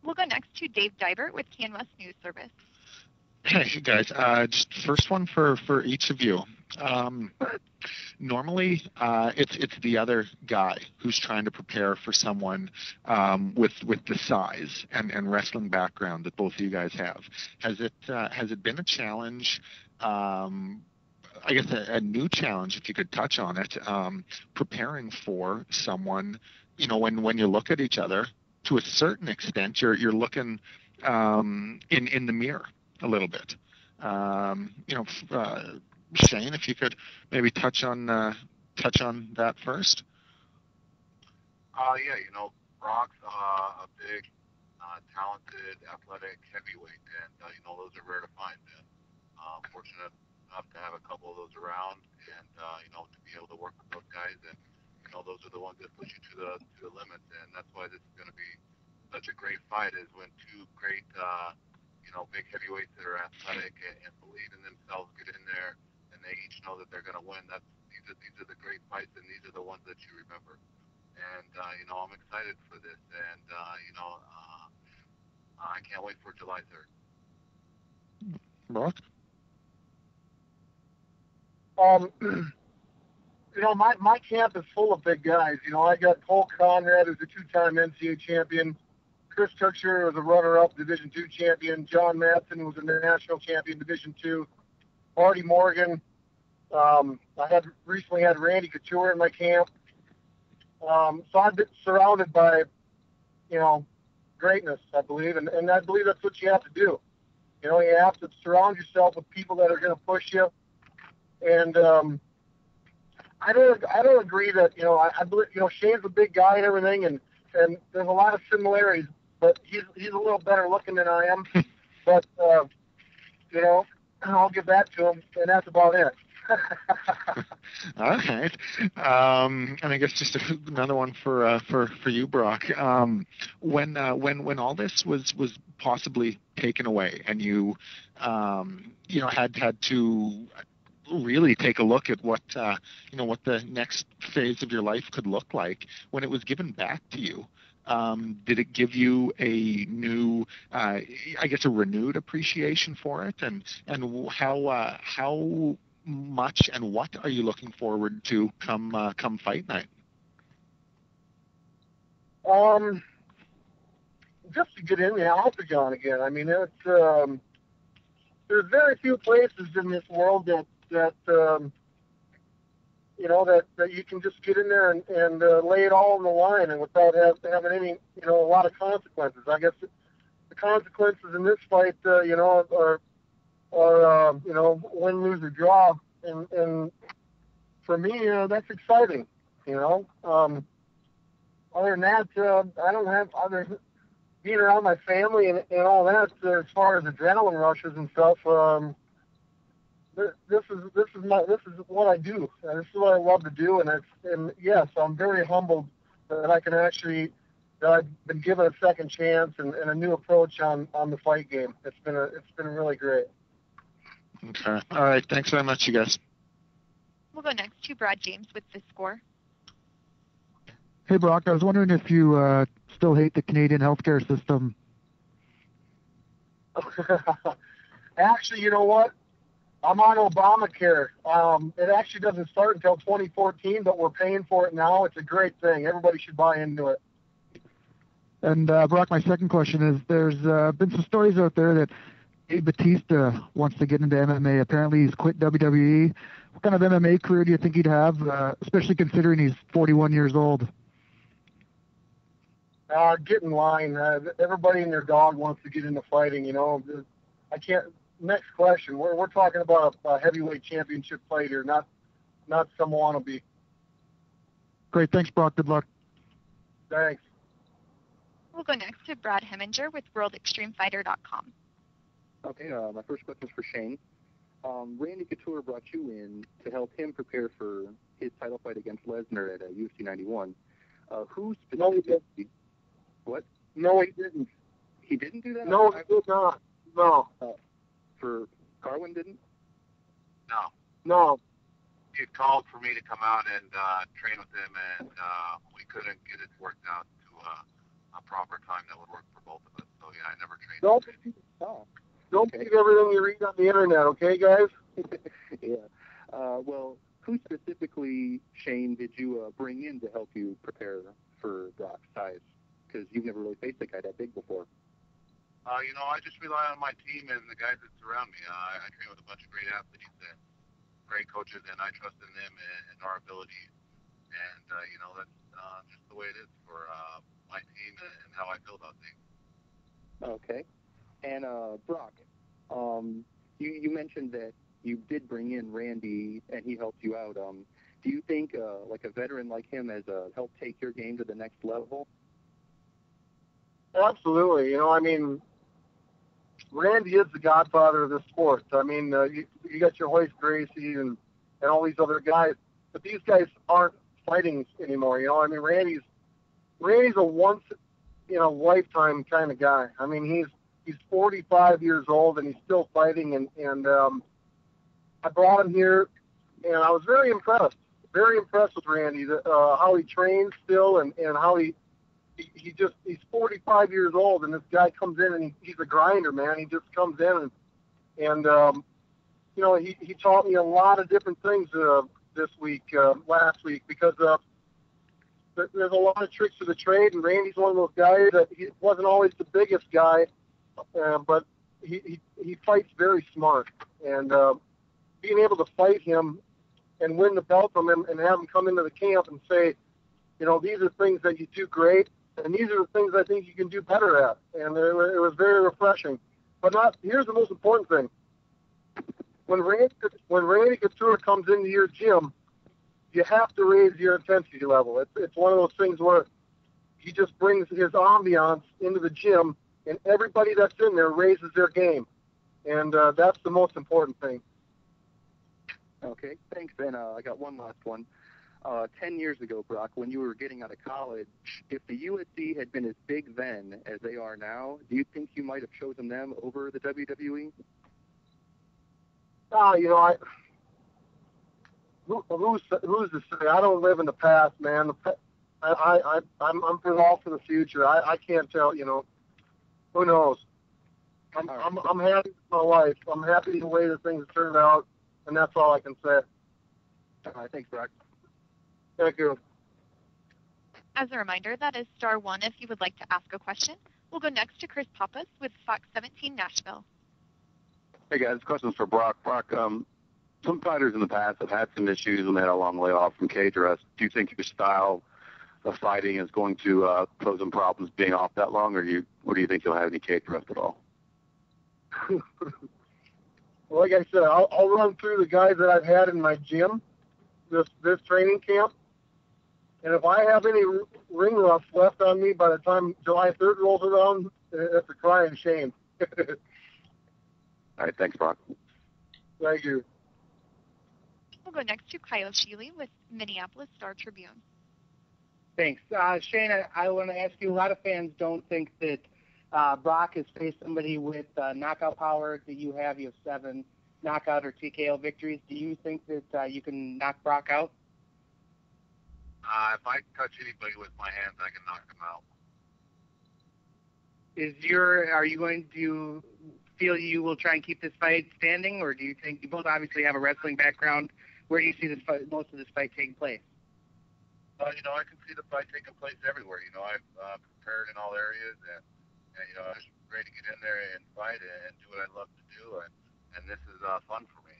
We'll go next to Dave Dybert with CanWest News Service. Hey guys, just first one for each of you. Normally, it's the other guy who's trying to prepare for someone with the size and wrestling background that both of you guys have. Has it been a challenge? I guess a new challenge, if you could touch on it, preparing for someone. When you look at each other, to a certain extent, you're looking in the mirror a little bit. Shane, if you could maybe touch on that first. Yeah, Brock's a big, talented, athletic heavyweight, and those are rare to find. And fortunate enough to have a couple of those around, and to be able to work with those guys, and those are the ones that push you to the limits, and that's why this is going to be such a great fight. Is when two great, big heavyweights that are athletic and believe in themselves get in there, and they each know that they're going to win. These are the great fights, and these are the ones that you remember. And I'm excited for this, and I can't wait for July 3rd. Brock? My camp is full of big guys. I got Cole Conrad, who's a two-time NCAA champion. Chris Tuchscherer was a runner-up Division II champion. John Madsen was a national champion, Division II. Marty Morgan. I recently had Randy Couture in my camp. So I've been surrounded by, greatness, I believe, and I believe that's what you have to do. You have to surround yourself with people that are going to push you. And I don't agree that I believe Shane's a big guy and everything, and there's a lot of similarities, but he's a little better looking than I am. But I'll give that to him, and that's about it. All right. And I guess just another one for you, Brock. When all this was possibly taken away, and you had to really take a look at what the next phase of your life could look like, when it was given back to you, did it give you a new, I guess, a renewed appreciation for it, and how much and what are you looking forward to come fight night? Just to get in the octagon again. I mean, it's there's very few places in this world that you can just get in there and lay it all on the line, and without having any a lot of consequences. I guess the consequences in this fight are win, lose, or draw, and for me, that's exciting. Other than that, I don't have other being around my family and all that. As far as adrenaline rushes and stuff, this is what I do. This is what I love to do, and yes, I'm very humbled that I've been given a second chance and a new approach on the fight game. It's been really great. Okay. All right. Thanks very much, you guys. We'll go next to Brad James with The Score. Hey, Brock, I was wondering if you still hate the Canadian healthcare system. Actually, you know what? I'm on Obamacare. It actually doesn't start until 2014, but we're paying for it now. It's a great thing. Everybody should buy into it. And Brock, my second question is, there's been some stories out there that Dave Batista wants to get into MMA. Apparently he's quit WWE. What kind of MMA career do you think he'd have, especially considering he's 41 years old? Get in line. Everybody and their dog wants to get into fighting, I can't. Next question. We're talking about a heavyweight championship fight here, not some wannabe. Great. Thanks, Brock. Good luck. Thanks. We'll go next to Brad Heminger with WorldExtremeFighter.com. Okay, my first question is for Shane. Randy Couture brought you in to help him prepare for his title fight against Lesnar at UFC 91. Who specifically? No, he didn't. What? No, he didn't. He didn't do that? No, he did not. No. For Carwin didn't? No. He had called for me to come out and train with him, and we couldn't get it worked out to a proper time that would work for both of us. So Don't Oh, don't okay. believe everything you read on the internet, okay, guys? Yeah. Well, who specifically, Shane, did you bring in to help you prepare for Brock's size? Because you've never really faced a guy that big before. I just rely on my team and the guys that surround me. I train with a bunch of great athletes and great coaches, and I trust in them and our ability. And that's just the way it is for my team and how I feel about things. Okay. And Brock, you mentioned that you did bring in Randy and he helped you out. Do you think like a veteran like him has helped take your game to the next level? Absolutely. Randy is the godfather of this sport. You got your Hoist Gracie and all these other guys, but these guys aren't fighting anymore. Randy's a once in a lifetime kind of guy. He's 45 years old and he's still fighting. And I brought him here, and I was very impressed with Randy. How he trains still, and how he's 45 years old, and this guy comes in and he's a grinder, man. He just comes in and he taught me a lot of different things last week, because there's a lot of tricks to the trade, and Randy's one of those guys that he wasn't always the biggest guy, but he fights very smart, and being able to fight him and win the belt from him and have him come into the camp and say, these are things that you do great, and these are the things I think you can do better at. And it was very refreshing. But here's the most important thing. When Randy Couture comes into your gym, you have to raise your intensity level. It's one of those things where he just brings his ambiance into the gym, and everybody that's in there raises their game. And that's the most important thing. Okay, thanks. And I got one last one. 10 years ago, Brock, when you were getting out of college, if the UFC had been as big then as they are now, do you think you might have chosen them over the WWE? Who's to say? I don't live in the past, man. I'm all for the future. I can't tell. Who knows? I'm happy with my life. I'm happy the way the things turned out, and that's all I can say. All right, thanks, Brock. Thank you. As a reminder, that is star one if you would like to ask a question. We'll go next to Chris Pappas with Fox 17 Nashville. Hey guys, questions for Brock. Brock, some fighters in the past have had some issues when they had a long layoff from cage arrest. Do you think your style of fighting is going to pose some problems being off that long, or do you think you'll have any cage arrest at all? Well, like I said, I'll run through the guys that I've had in my gym this training camp. And if I have any ring rust left on me by the time July 3rd rolls around, it's a crying shame. All right, thanks, Brock. Thank you. We'll go next to Kyle Sheely with Minneapolis Star Tribune. Thanks. Shane, I want to ask you, a lot of fans don't think that Brock has faced somebody with knockout power that you have. You have 7 knockout or TKO victories. Do you think that you can knock Brock out? If I touch anybody with my hands, I can knock them out. Are you going to feel you will try and keep this fight standing, or do you think you both obviously have a wrestling background? Where do you see most of this fight taking place? I can see the fight taking place everywhere. I've prepared in all areas, and I'm just ready to get in there and fight and do what I love to do, and this is fun for me.